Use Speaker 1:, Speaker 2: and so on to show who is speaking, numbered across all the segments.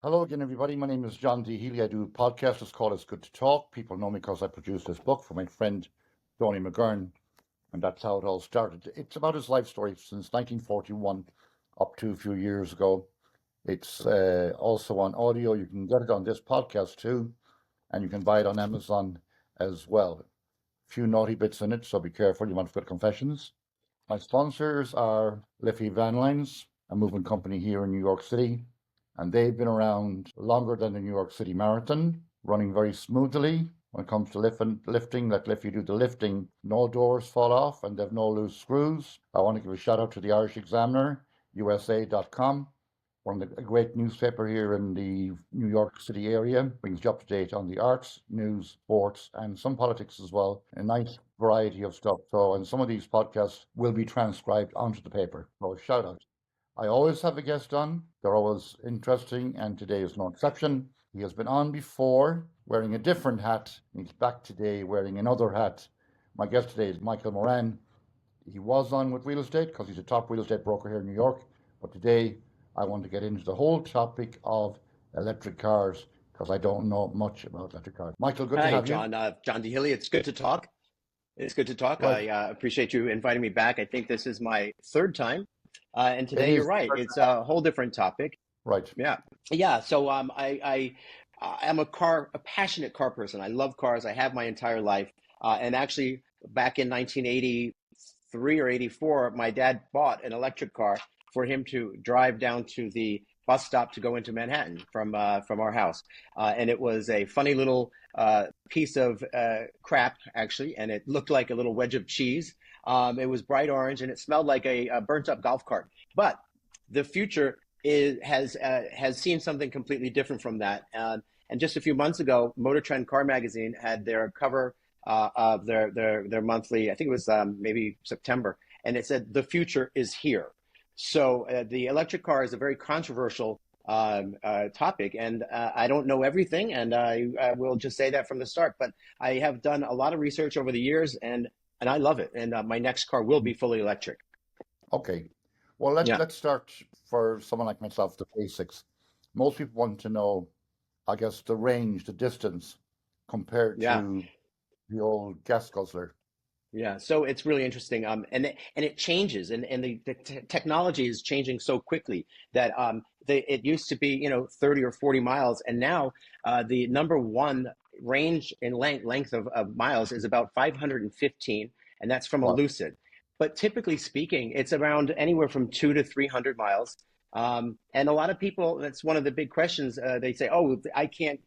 Speaker 1: Hello again, everybody. My name is John D. Healy. I do a podcast. It's called It's Good to Talk. People know me because I produced this book for my friend Tony McGurn, and that's how it all started. It's about his life story since 1941 up to a few years ago. It's also on audio. You can get it on this podcast too, and you can buy it on Amazon as well. A few naughty bits in it, so be careful. You want to put confessions. My sponsors are Liffey Van Lines, a moving company here in New York City, and they've been around longer than the New York City Marathon, running very smoothly. When it comes to lifting, like if you do the lifting, no doors fall off and they've no loose screws. I want to give a shout out to the Irish Examiner, USA.com, a great newspaper here in the New York City area, brings you up to date on the arts, news, sports, and some politics as well. A nice variety of stuff. So, and some of these podcasts will be transcribed onto the paper. So, shout out. I always have a guest on. They're always interesting, and today is no exception. He has been on before wearing a different hat. He's back today wearing another hat. My guest today is Michael Moran. He was on with real estate because he's a top real estate broker here in New York. But today I want to get into the whole topic of electric cars because I don't know much about electric cars. Michael, good to
Speaker 2: Hi,
Speaker 1: have you.
Speaker 2: John. John D. Healy. It's good to talk. It's good to talk.
Speaker 1: Right.
Speaker 2: I appreciate you inviting me back. I think this is my third time. And
Speaker 1: It
Speaker 2: today, you're
Speaker 1: is.
Speaker 2: right. It's a whole different topic.
Speaker 1: Right.
Speaker 2: Yeah. Yeah. So I'm a passionate car person. I love cars. I have my entire life. And actually, back in 1983 or 84, my dad bought an electric car for him to drive down to the bus stop to go into Manhattan from our house. And it was a funny little piece of crap, actually, and it looked like a little wedge of cheese. It was bright orange and it smelled like a burnt up golf cart. But the future has seen something completely different from that. And just a few months ago, Motor Trend Car Magazine had their cover of their monthly. I think it was maybe September, and it said the future is here. So the electric car is a very controversial topic, and I don't know everything, and I will just say that from the start. But I have done a lot of research over the years, and I love it. And my next car will be fully electric.
Speaker 1: Okay. Well,
Speaker 2: Yeah.
Speaker 1: let's start for someone like myself, the basics. Most people want to know, I guess, the range, the distance compared
Speaker 2: Yeah.
Speaker 1: to the old gas guzzler.
Speaker 2: Yeah, so it's really interesting, and it changes, and the technology is changing so quickly that it used to be 30 or 40 miles, and now the number one range in length of miles is about 515, and that's from a
Speaker 1: Wow.
Speaker 2: Lucid. But typically speaking, it's around anywhere from 2 to 300 miles, and a lot of people, that's one of the big questions. They say, "Oh, I can't.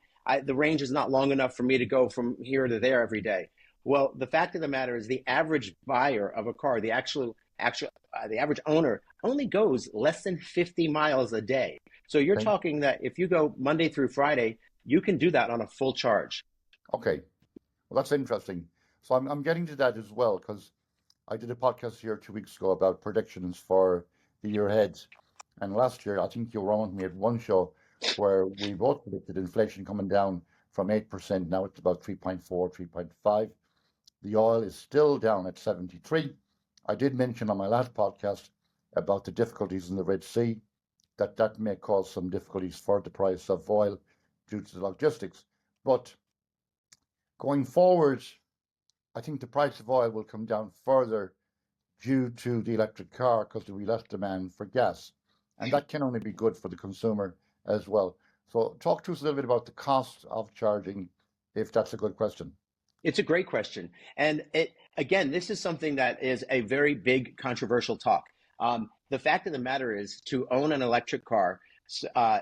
Speaker 2: The range is not long enough for me to go from here to there every day." Well, the fact of the matter is the average buyer of a car, the average owner only goes less than 50 miles a day. So you're
Speaker 1: Okay.
Speaker 2: talking that if you go Monday through Friday, you can do that on a full charge.
Speaker 1: Okay. Well, that's interesting. So I'm getting to that as well because I did a podcast here 2 weeks ago about predictions for the year ahead. And last year, I think you were on with me at one show where we both predicted inflation coming down from 8%. Now it's about 3.4, 3.5. The oil is still down at 73. I did mention on my last podcast about the difficulties in the Red Sea, that may cause some difficulties for the price of oil due to the logistics. But going forward, I think the price of oil will come down further due to the electric car because there will be less demand for gas. And that can only be good for the consumer as well. So talk to us a little bit about the cost of charging, if that's a good question.
Speaker 2: It's a great question. And again, this is something that is a very big controversial talk. The fact of the matter is to own an electric car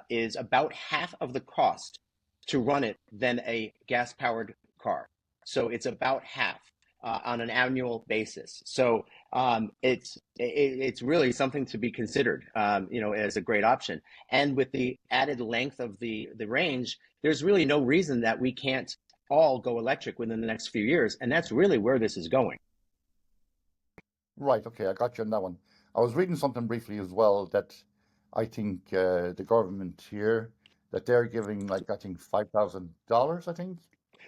Speaker 2: is about half of the cost to run it than a gas powered car. So it's about half on an annual basis. So it's really something to be considered, as a great option. And with the added length of the range, there's really no reason that we can't all go electric within the next few years. And that's really where this is going.
Speaker 1: Right, okay, I got you on that one. I was reading something briefly as well that I think the government here, that they're giving like, I think $5,000, I think,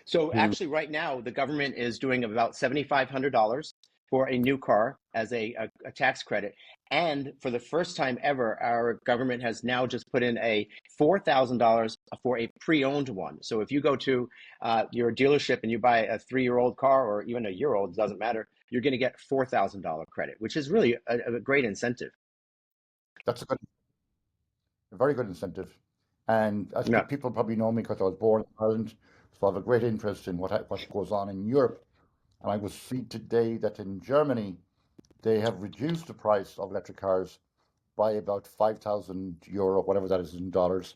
Speaker 2: So
Speaker 1: to,
Speaker 2: actually, right now, the government is doing about $7,500 for a new car as a tax credit. And for the first time ever, our government has now just put in a $4,000 for a pre-owned one. So if you go to your dealership and you buy a 3-year-old car or even a year-old, it doesn't matter, you're going to get $4,000 credit, which is really a great incentive.
Speaker 1: That's a very good incentive. And as
Speaker 2: Yeah.
Speaker 1: people probably know me because I was born in Ireland, so I have a great interest in what goes on in Europe. And I was see today that in Germany, they have reduced the price of electric cars by about €5,000, whatever that is in dollars,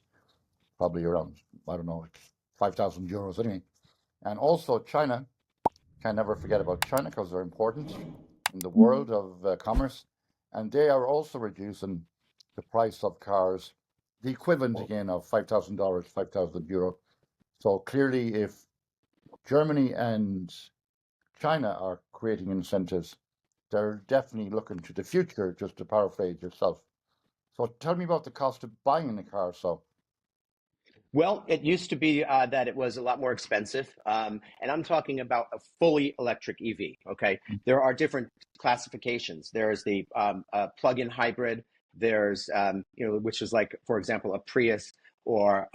Speaker 1: probably around, I don't know, €5,000 anyway. And also China, can never forget about China because they're important in the world of commerce. And they are also reducing the price of cars, the equivalent again of $5,000, €5,000. So clearly, if Germany and China are creating incentives, they're definitely looking to the future, just to paraphrase yourself. So tell me about the cost of buying a car. So,
Speaker 2: Well, it used to be that it was a lot more expensive. And I'm talking about a fully electric EV. Okay. There are different classifications. There's the plug-in hybrid. There's, which is like, for example, a Prius or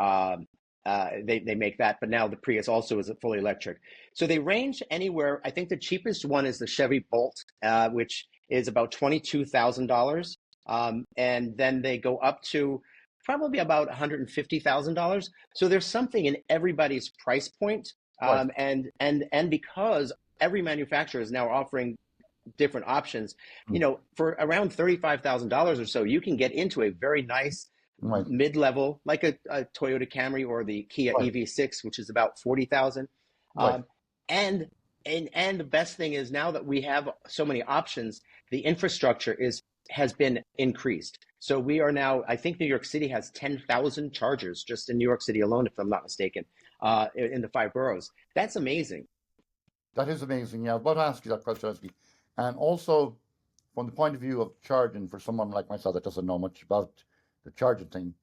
Speaker 2: they make that, but now the Prius also is a fully electric. So they range anywhere. I think the cheapest one is the Chevy Bolt, which is about $22,000. And then they go up to probably about $150,000. So there's something in everybody's price point.
Speaker 1: right.
Speaker 2: And because every manufacturer is now offering different options,
Speaker 1: Mm,
Speaker 2: for around $35,000 or so, you can get into a very nice
Speaker 1: right,
Speaker 2: mid-level, like a Toyota Camry or the Kia
Speaker 1: right,
Speaker 2: EV6, which is about 40,000.
Speaker 1: right.
Speaker 2: Um, and and the best thing is now that we have so many options, the infrastructure has been increased. So we are now, I think New York City has 10,000 chargers just in New York City alone, if I'm not mistaken, in the 5 boroughs. That's amazing.
Speaker 1: That is amazing. Yeah, I was about to ask you that question, Leslie. And also, from the point of view of charging, for someone like myself that doesn't know much about the charging thing,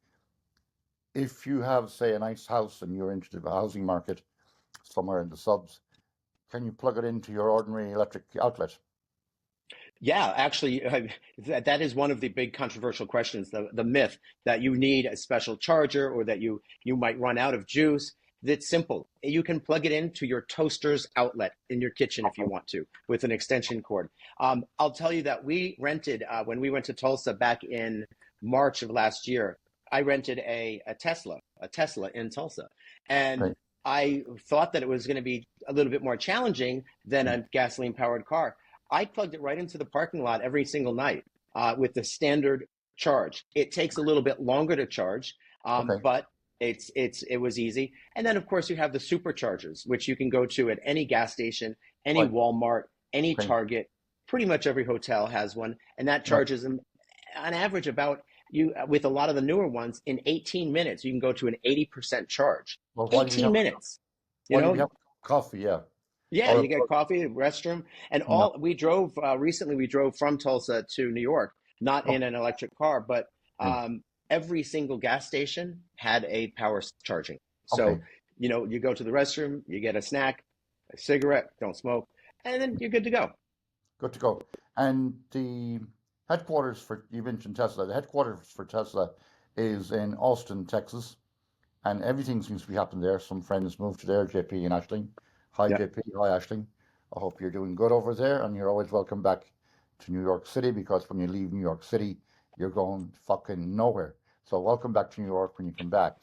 Speaker 1: if you have, say, a nice house and you're into the housing market somewhere in the subs, can you plug it into your ordinary electric outlet?
Speaker 2: Yeah, actually, that is one of the big controversial questions, the myth that you need a special charger or that you might run out of juice. It's simple. You can plug it into your toaster's outlet in your kitchen if you want to with an extension cord. I'll tell you that we rented, when we went to Tulsa back in March of last year, I rented a Tesla in Tulsa. And
Speaker 1: Right.
Speaker 2: I thought that it was going to be a little bit more challenging than
Speaker 1: Mm,
Speaker 2: a gasoline powered car. I plugged it right into the parking lot every single night with the standard charge. It takes a little bit longer to charge,
Speaker 1: okay.
Speaker 2: but it was easy. And then of course you have the superchargers, which you can go to at any gas station, any
Speaker 1: Right.
Speaker 2: Walmart, any
Speaker 1: Okay.
Speaker 2: Target. Pretty much every hotel has one, and that
Speaker 1: Right.
Speaker 2: charges them on average about you with a lot of the newer ones in 18 minutes. You can go to an 80% charge.
Speaker 1: Well, while you
Speaker 2: 18
Speaker 1: have
Speaker 2: minutes. You
Speaker 1: while you
Speaker 2: know,
Speaker 1: have coffee, yeah.
Speaker 2: yeah,
Speaker 1: Or
Speaker 2: you get coffee, restroom, and
Speaker 1: no.
Speaker 2: all. We drove recently. We drove from Tulsa to New York, not in
Speaker 1: Okay.
Speaker 2: an electric car, but every single gas station had a power charging. So
Speaker 1: Okay.
Speaker 2: you go to the restroom, you get a snack, a cigarette, don't smoke, and then you're good to go.
Speaker 1: Good to go. And the headquarters for, you mentioned Tesla, the headquarters for Tesla is in Austin, Texas, and everything seems to be happening there. Some friends moved to there, JP and Ashling. Hi,
Speaker 2: Yeah.
Speaker 1: JP. Hi, Ashling. I hope you're doing good over there, and you're always welcome back to New York City because when you leave New York City, you're going fucking nowhere. So welcome back to New York when you come back.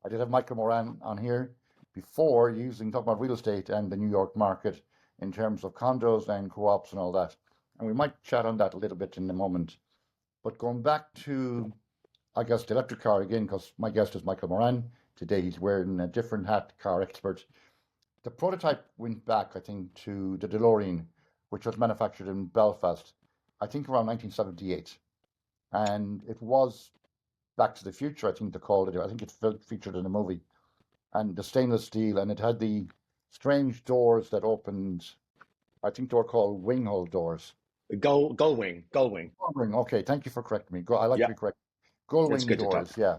Speaker 1: I did have Michael Moran on here before talking about real estate and the New York market in terms of condos and co-ops and all that. And we might chat on that a little bit in a moment. But going back to, I guess, the electric car again, because my guest is Michael Moran. Today he's wearing a different hat, car expert. The prototype went back, I think, to the DeLorean, which was manufactured in Belfast, I think around 1978. And it was Back to the Future, I think they called it. I think it featured in a movie. And the stainless steel, and it had the strange doors that opened. I think they were called wing hole doors.
Speaker 2: Gull wing, gull wing.
Speaker 1: Gull-wing. Okay, thank you for correcting me. I like to
Speaker 2: Yeah,
Speaker 1: be correct. Gull
Speaker 2: it's
Speaker 1: wing
Speaker 2: good to talk.
Speaker 1: doors, yeah.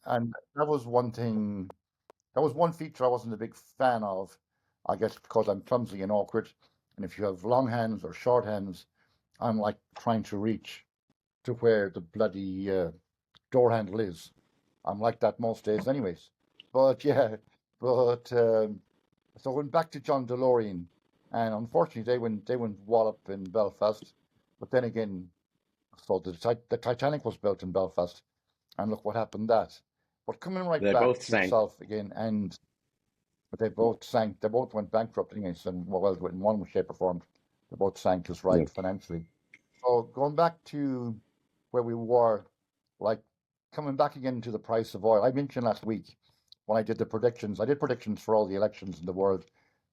Speaker 1: And that was one thing. That was one feature I wasn't a big fan of. I guess because I'm clumsy and awkward. And if you have long hands or short hands, I'm like trying to reach to where the bloody door handle is. I'm like that most days, anyways. But yeah, but so went back to John DeLorean, and unfortunately they went wallop in Belfast. But then again, so the Titanic was built in Belfast, and look what happened that. But coming right
Speaker 2: They
Speaker 1: back
Speaker 2: both
Speaker 1: to
Speaker 2: sank.
Speaker 1: yourself again, and but they both sank. They both went bankrupt, anyways, and well, in one shape or form, they both sank just
Speaker 2: Yeah.
Speaker 1: right financially. So going back to where we were, like coming back again to the price of oil. I mentioned last week when I did the predictions. I did predictions for all the elections in the world.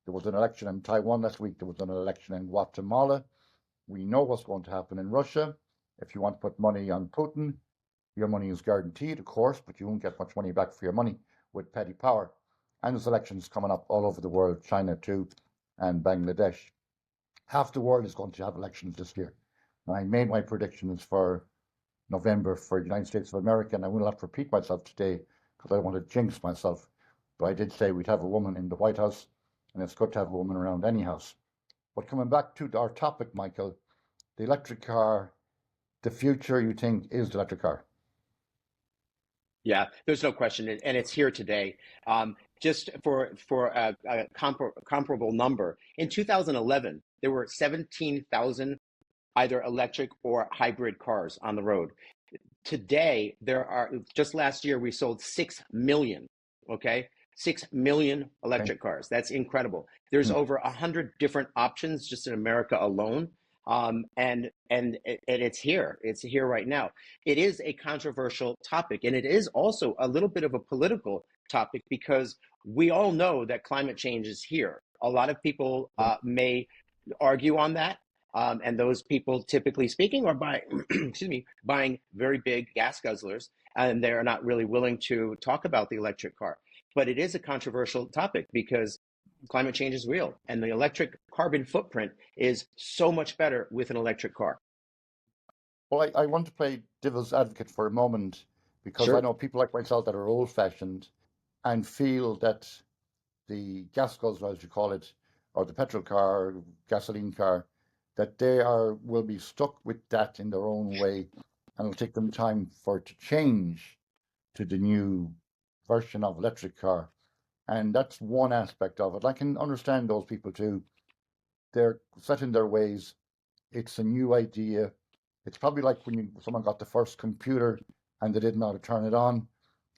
Speaker 1: There was an election in Taiwan last week. There was an election in Guatemala. We know what's going to happen in Russia. If you want to put money on Putin, your money is guaranteed, of course, but you won't get much money back for your money with petty power. And there's elections coming up all over the world, China too, and Bangladesh. Half the world is going to have elections this year. And I made my predictions for November for the United States of America, and I will not repeat myself today because I don't want to jinx myself. But I did say we'd have a woman in the White House, and it's good to have a woman around any house. But coming back to our topic, Michael, the electric car, the future you think is the electric car?
Speaker 2: Yeah, there's no question, and it's here today. Just for a comparable number, in 2011, there were 17,000 either electric or hybrid cars on the road. Today, there are, just last year, we sold 6 million, okay? 6 million
Speaker 1: Okay.
Speaker 2: electric cars. That's incredible. There's
Speaker 1: Hmm.
Speaker 2: over 100 different options just in America alone. And it's here. It's here right now. It is a controversial topic, and it is also a little bit of a political topic because we all know that climate change is here. A lot of people may argue on that, and those people, typically speaking, are buying, excuse me, buying very big gas guzzlers, and they're not really willing to talk about the electric car. But it is a controversial topic because climate change is real, and the electric carbon footprint is so much better with an electric car.
Speaker 1: Well, I want to play devil's advocate for a moment because I
Speaker 2: Sure.
Speaker 1: know people like myself that are old fashioned and feel that the gas guzzler, as you call it, or the petrol car, gasoline car, that they are will be stuck with that in their own way, and it'll take them time for it to change to the new version of electric car. And that's one aspect of it. I can understand those people too. They're set in their ways. It's a new idea. It's probably like when someone got the first computer and they didn't know how to turn it on,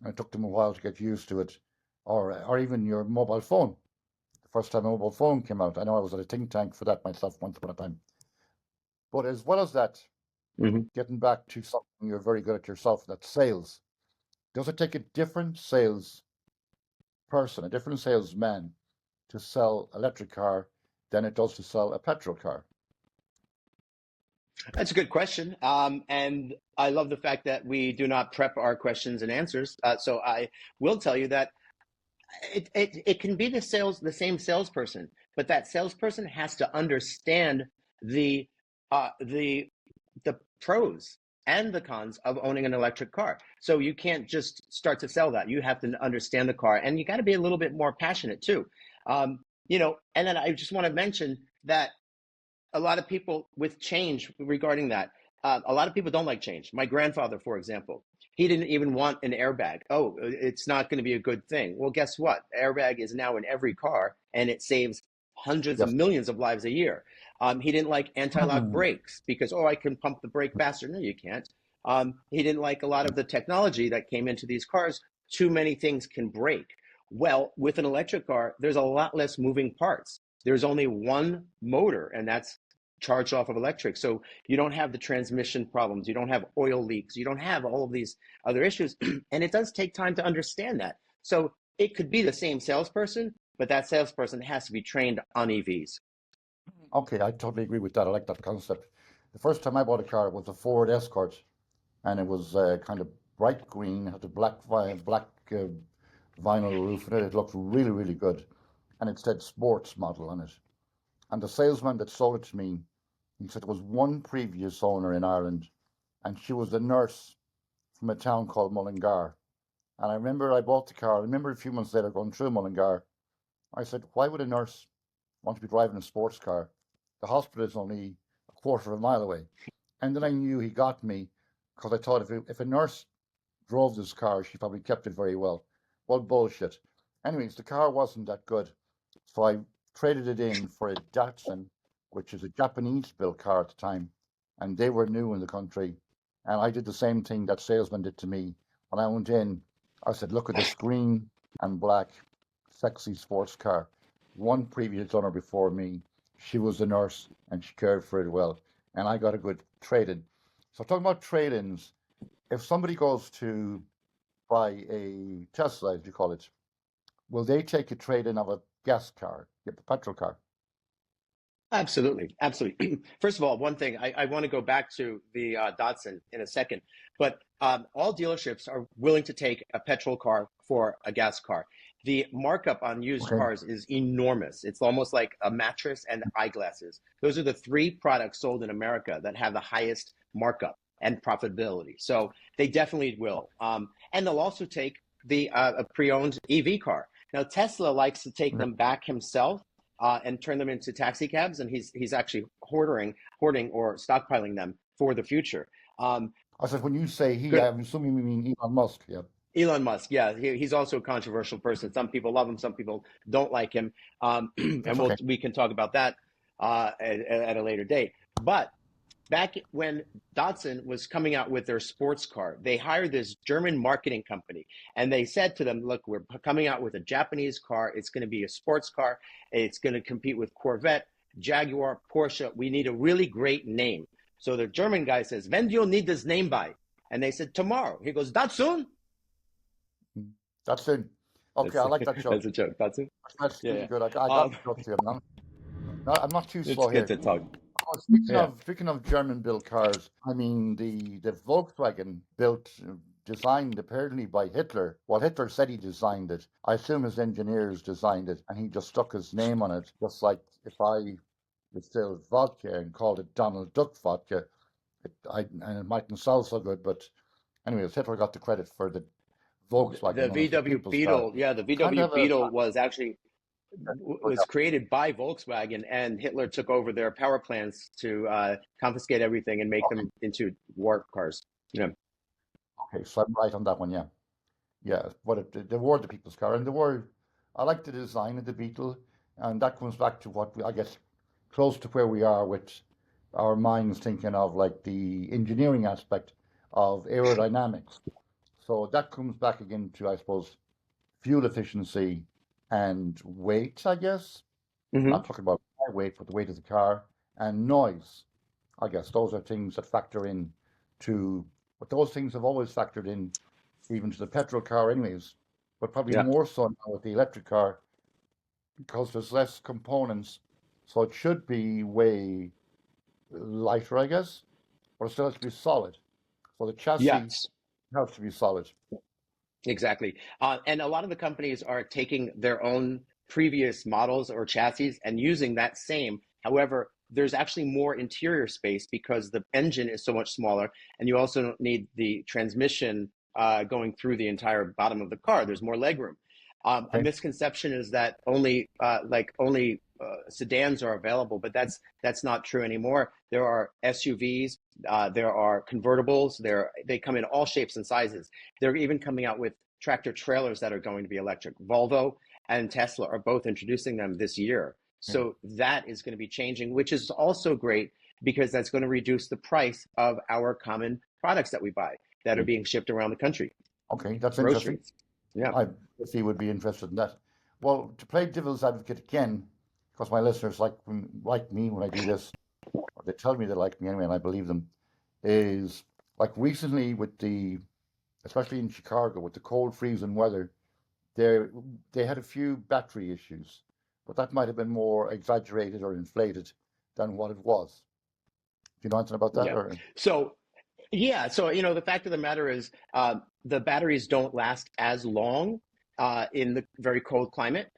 Speaker 1: and it took them a while to get used to it, or even your mobile phone. The first time a mobile phone came out, I know I was at a think tank for that myself once upon a time. But as well as that,
Speaker 2: Mm-hmm.
Speaker 1: getting back to something you're very good at yourself, that's sales. Does it take a different sales person, a different salesman to sell electric car than it does to sell a petrol car?
Speaker 2: That's a good question. And I love the fact that we do not prep our questions and answers. So I will tell you that it can be the same salesperson, but that salesperson has to understand the uh, the the pros and the cons of owning an electric car. So you can't just start to sell that. You have to understand the car, and you got to be a little bit more passionate too. And then I just want to mention that a lot of people with change regarding that. A lot of people don't like change. My grandfather, for example, he didn't even want an airbag. Oh, it's not going to be a good thing. Well, guess what? Airbag is now in every car, and it saves hundreds of
Speaker 1: Yes.
Speaker 2: millions of lives a year. He didn't like anti-lock brakes because, oh, I can pump the brake faster. No, you can't. He didn't like a lot of the technology that came into these cars. Too many things can break. Well, with an electric car, there's a lot less moving parts. There's only one motor, and that's charged off of electric. So you don't have the transmission problems. You don't have oil leaks. You don't have all of these other issues. And it does take time to understand that. So it could be the same salesperson, but that salesperson has to be trained on EVs.
Speaker 1: Okay, I totally agree with that. I like that concept. The first time I bought a car was a Ford Escort, and it was kind of bright green, had a black vinyl roof in it. It looked really, really good, and it said sports model on it. And the salesman that sold it to me, he said there was one previous owner in Ireland, and she was a nurse from a town called Mullingar. And I remember I bought the car. I remember a few months later going through Mullingar. I said, why would a nurse want to be driving a sports car? The hospital is only a quarter of a mile away. And then I knew he got me because I thought if a nurse drove this car, she probably kept it very well. Well, bullshit. Anyways, the car wasn't that good. So I traded it in for a Datsun, which is a Japanese built car at the time. And they were new in the country. And I did the same thing that salesman did to me. When I went in, I said, look at this green and black sexy sports car. One previous owner before me, she was a nurse and she cared for it well. And I got a good trade in. So talking about trade ins, if somebody goes to buy a Tesla, as you call it, will they take a trade in of a gas car, a petrol car?
Speaker 2: Absolutely, absolutely. First of all, one thing I want to go back to the Datsun in a second, but all dealerships are willing to take a petrol car for a gas car. The markup on used
Speaker 1: Okay.
Speaker 2: cars is enormous. It's almost like a mattress and eyeglasses. Those are the three products sold in America that have the highest markup and profitability. So they definitely will. And they'll also take the a pre-owned EV car. Now, Tesla likes to take them back himself and turn them into taxi cabs, and he's actually hoarding or stockpiling them for the future.
Speaker 1: I said, when you say he,
Speaker 2: Good.
Speaker 1: I'm assuming you mean Elon Musk. Yeah.
Speaker 2: Elon Musk, yeah, he's also a controversial person. Some people love him, some people don't like him, and
Speaker 1: That's okay.
Speaker 2: we can talk about that at a later date. But back when Datsun was coming out with their sports car, they hired this German marketing company, and they said to them, look, we're coming out with a Japanese car. It's going to be a sports car. It's going to compete with Corvette, Jaguar, Porsche. We need a really great name. So the German guy says, when do you need this name by? And they said, tomorrow. He goes, Datsun?
Speaker 1: That's it. Okay, I like that joke.
Speaker 2: That's a joke. Datsun?
Speaker 1: That's
Speaker 2: Yeah,
Speaker 1: really
Speaker 2: yeah.
Speaker 1: good. I got the joke too. I'm not too
Speaker 2: It's
Speaker 1: slow
Speaker 2: good
Speaker 1: here.
Speaker 2: to talk.
Speaker 1: Oh,
Speaker 2: Yeah.
Speaker 1: speaking of German built cars, I mean the Volkswagen built designed apparently by Hitler. Well, Hitler said he designed it. I assume his engineers designed it, and he just stuck his name on it. Just like if I distilled vodka and called it Donald Duck vodka, and it mightn't sound so good. But anyways, Hitler got the credit for the Volkswagen
Speaker 2: The
Speaker 1: known as the
Speaker 2: VW
Speaker 1: people's car.
Speaker 2: Beetle, yeah, the
Speaker 1: Kind
Speaker 2: VW
Speaker 1: of a
Speaker 2: Beetle was actually was created by Volkswagen, and Hitler took over their power plants to confiscate everything and make them into war cars. Yeah,
Speaker 1: okay, so I'm right on that one. Yeah. Yeah, but they were the people's car, and they were. I like the design of the Beetle, and that comes back to what I guess close to where we are with our minds thinking of like the engineering aspect of aerodynamics. So that comes back again to, I suppose, fuel efficiency and weight, I guess.
Speaker 2: hmm
Speaker 1: Not talking about my weight, but the weight of the car and noise. I guess those are things that factor in to, but those things have always factored in even to the petrol car anyways, but probably
Speaker 2: yeah,
Speaker 1: more so now with the electric car because there's less components. So it should be way lighter, I guess, but it still has to be solid. So the chassis
Speaker 2: yes.
Speaker 1: has to be solid.
Speaker 2: Exactly. And a lot of the companies are taking their own previous models or chassis and using that same. However, there's actually more interior space because the engine is so much smaller, and you also don't need the transmission going through the entire bottom of the car. There's more legroom. A
Speaker 1: Okay.
Speaker 2: misconception is that only sedans are available, but that's not true anymore. There are SUVs, there are convertibles. They come in all shapes and sizes. They're even coming out with tractor trailers that are going to be electric. Volvo and Tesla are both introducing them this year.
Speaker 1: Yeah.
Speaker 2: So that is going to be changing, which is also great because that's going to reduce the price of our common products that we buy that are
Speaker 1: Okay.
Speaker 2: being shipped around the country.
Speaker 1: Okay, that's interesting.
Speaker 2: Groceries. Yeah.
Speaker 1: I if he would be interested in that. Well, to play devil's advocate again, because my listeners like me when I do this, or they tell me they like me anyway, and I believe them, is like recently with the, especially in Chicago with the cold freezing weather, they they had a few battery issues, but that might have been more exaggerated or inflated than what it was. Do you know anything about that?
Speaker 2: Yeah.
Speaker 1: Or
Speaker 2: So yeah, so the fact of the matter is, the batteries don't last as long in the very cold climate,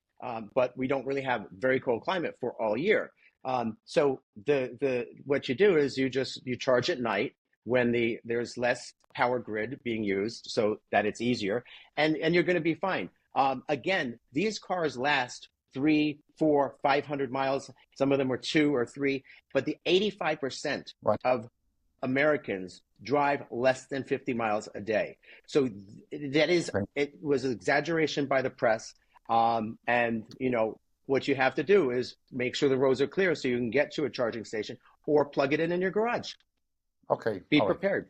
Speaker 2: but we don't really have very cold climate for all year. So the what you do is you charge at night when there's less power grid being used, so that it's easier, and you're going to be fine. Again, these cars last 3, 4, 500 miles. Some of them were 2 or 3. But the 85%
Speaker 1: Right.
Speaker 2: of Americans drive less than 50 miles a day. So that is,
Speaker 1: Okay.
Speaker 2: it was an exaggeration by the press. And, you know, what you have to do is make sure the roads are clear so you can get to a charging station or plug it in your garage.
Speaker 1: Okay.
Speaker 2: Be
Speaker 1: All right.
Speaker 2: prepared.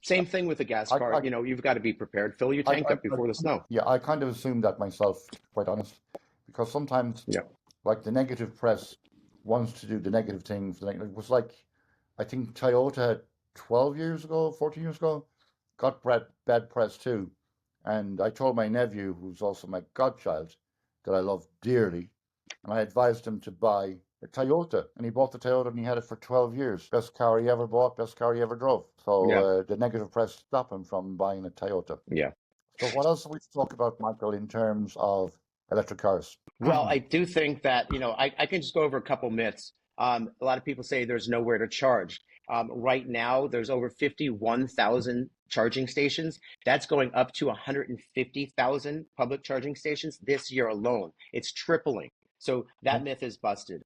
Speaker 2: Same thing with a gas car.
Speaker 1: I,
Speaker 2: You know, you've got to be prepared. Fill your tank up before the snow.
Speaker 1: yeah, I kind of assumed that myself, to be quite honest, because sometimes,
Speaker 2: Yeah.
Speaker 1: like the negative press wants to do the negative things. It was like, I think Toyota had 12 years ago, 14 years ago, got bad press too. And I told my nephew, who's also my godchild, that I love dearly, and I advised him to buy a Toyota. And he bought the Toyota and he had it for 12 years. Best car he ever bought, best car he ever drove. So
Speaker 2: Yeah.
Speaker 1: the negative press stopped him from buying a Toyota.
Speaker 2: Yeah.
Speaker 1: So what else are we to talk about, Michael, in terms of electric cars?
Speaker 2: Well, I do think that, you know, I can just go over a couple myths. A lot of people say there's nowhere to charge. Right now, there's over 51,000 charging stations. That's going up to 150,000 public charging stations this year alone. It's tripling. So that myth is busted.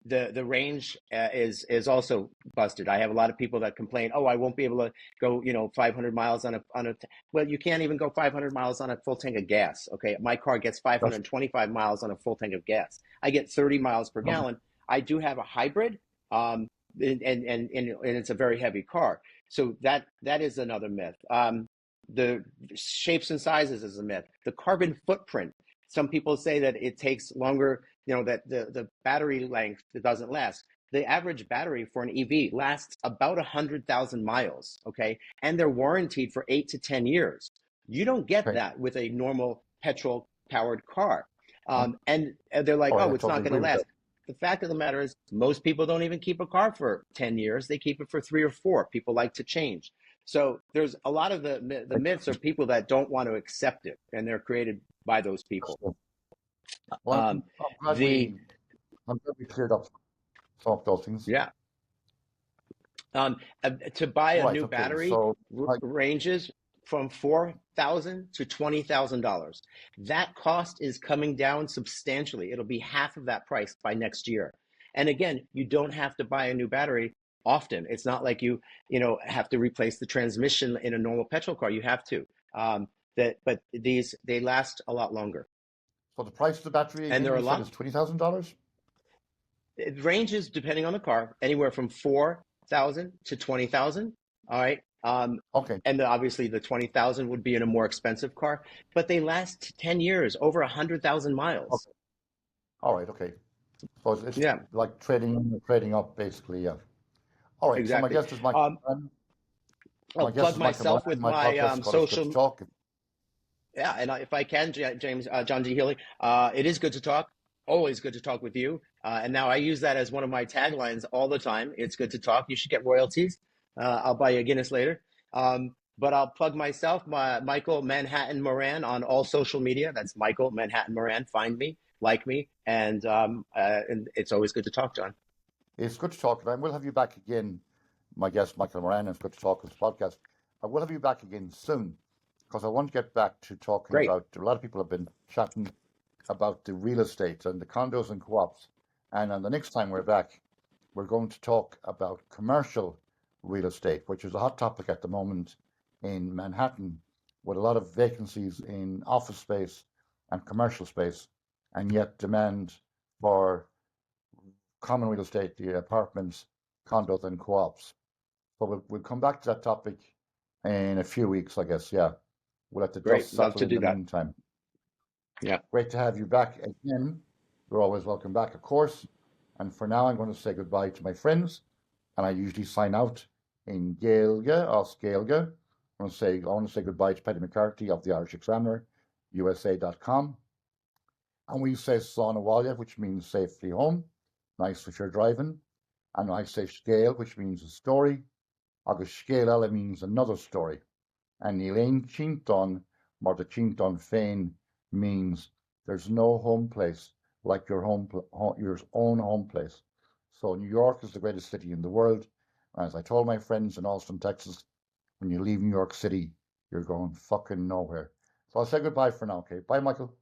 Speaker 2: The range is also busted. I have a lot of people that complain, oh, I won't be able to go, you know, 500 miles on a. Well, you can't even go 500 miles on a full tank of gas. Okay, my car gets 525 miles on a full tank of gas. I get 30 miles per gallon. I do have a hybrid, and it's a very heavy car. So that is another myth. The shapes and sizes is a myth. The carbon footprint. Some people say that it takes longer, you know, that the battery length, it doesn't last. The average battery for an EV lasts about 100,000 miles, okay? And they're warranted for 8 to 10 years. You don't get
Speaker 1: Okay.
Speaker 2: that with a normal petrol-powered car. And they're like,
Speaker 1: Oh,
Speaker 2: oh,
Speaker 1: I
Speaker 2: it's not
Speaker 1: totally
Speaker 2: going to
Speaker 1: agree with
Speaker 2: last. The fact of the matter is, most people don't even keep a car for 10 years. They keep it for 3 or 4. People like to change. So there's a lot of the
Speaker 1: that.
Speaker 2: myths are people that don't want to accept it, and they're created by those people.
Speaker 1: Well,
Speaker 2: Um,
Speaker 1: I'm glad
Speaker 2: the
Speaker 1: we cleared up some of those things.
Speaker 2: Yeah. To buy a
Speaker 1: Right.
Speaker 2: new
Speaker 1: Okay.
Speaker 2: battery
Speaker 1: So
Speaker 2: ranges from $4,000 to $20,000. That cost is coming down substantially. It'll be half of that price by next year. And again, you don't have to buy a new battery often. It's not like you have to replace the transmission in a normal petrol car. You have to. But they last a lot longer.
Speaker 1: so the price of the battery
Speaker 2: And
Speaker 1: again,
Speaker 2: there are a
Speaker 1: you said
Speaker 2: lot.
Speaker 1: is $20,000.
Speaker 2: It ranges depending on the car, anywhere from 4,000 to 20,000. All right.
Speaker 1: Okay.
Speaker 2: And obviously the 20,000 would be in a more expensive car, but they last 10 years, over 100,000 miles.
Speaker 1: Okay. All right. Okay. So it's
Speaker 2: Yeah,
Speaker 1: like trading up, basically. Yeah. All right. So my
Speaker 2: exactly.
Speaker 1: guest is Michael
Speaker 2: Um,
Speaker 1: Moran.
Speaker 2: I'll
Speaker 1: My guest
Speaker 2: plug
Speaker 1: is Michael
Speaker 2: myself
Speaker 1: Moran.
Speaker 2: with
Speaker 1: My
Speaker 2: my
Speaker 1: podcast is called It's Good to
Speaker 2: social.
Speaker 1: Talk.
Speaker 2: Yeah, and if I can, James, John D. Healy, it is good to talk. Always good to talk with you. And now I use that as one of my taglines all the time. It's good to talk. You should get royalties. I'll buy you a Guinness later. But I'll plug myself, Michael Manhattan Moran, on all social media. That's Michael Manhattan Moran. Find me, like me, and it's always good to talk, John.
Speaker 1: It's good to talk, and I will have you back again. My guest, Michael Moran, it's good to talk on this podcast. I will have you back again soon because I want to get back to talking
Speaker 2: Great.
Speaker 1: about. A lot of people have been chatting about the real estate and the condos and co-ops, and on the next time we're back, we're going to talk about commercial real estate, which is a hot topic at the moment in Manhattan, with a lot of vacancies in office space and commercial space, and yet demand for common real estate, the apartments, condos, and co-ops. So we'll come back to that topic in a few weeks, I guess. Yeah, we'll let the dust
Speaker 2: Great. Love
Speaker 1: settle
Speaker 2: to
Speaker 1: in
Speaker 2: do
Speaker 1: the
Speaker 2: that.
Speaker 1: meantime.
Speaker 2: Yeah.
Speaker 1: Great to have you back again. You're always welcome back, of course. And for now, I'm going to say goodbye to my friends. And I usually sign out in Gaeilge or Scéalge. I want to say goodbye to Paddy McCarthy of the Irish Examiner, USA.com. And we say Slán Abhaile, which means safely home. Nice if you're driving. And I say Scéal, which means a story. Agus Scéal eile means another story. And Elaine Chinton, mar the Chinton Féin, means there's no home place like your own home place. So New York is the greatest city in the world. And as I told my friends in Austin, Texas, when you leave New York City, you're going fucking nowhere. So I'll say goodbye for now, okay? Bye, Michael.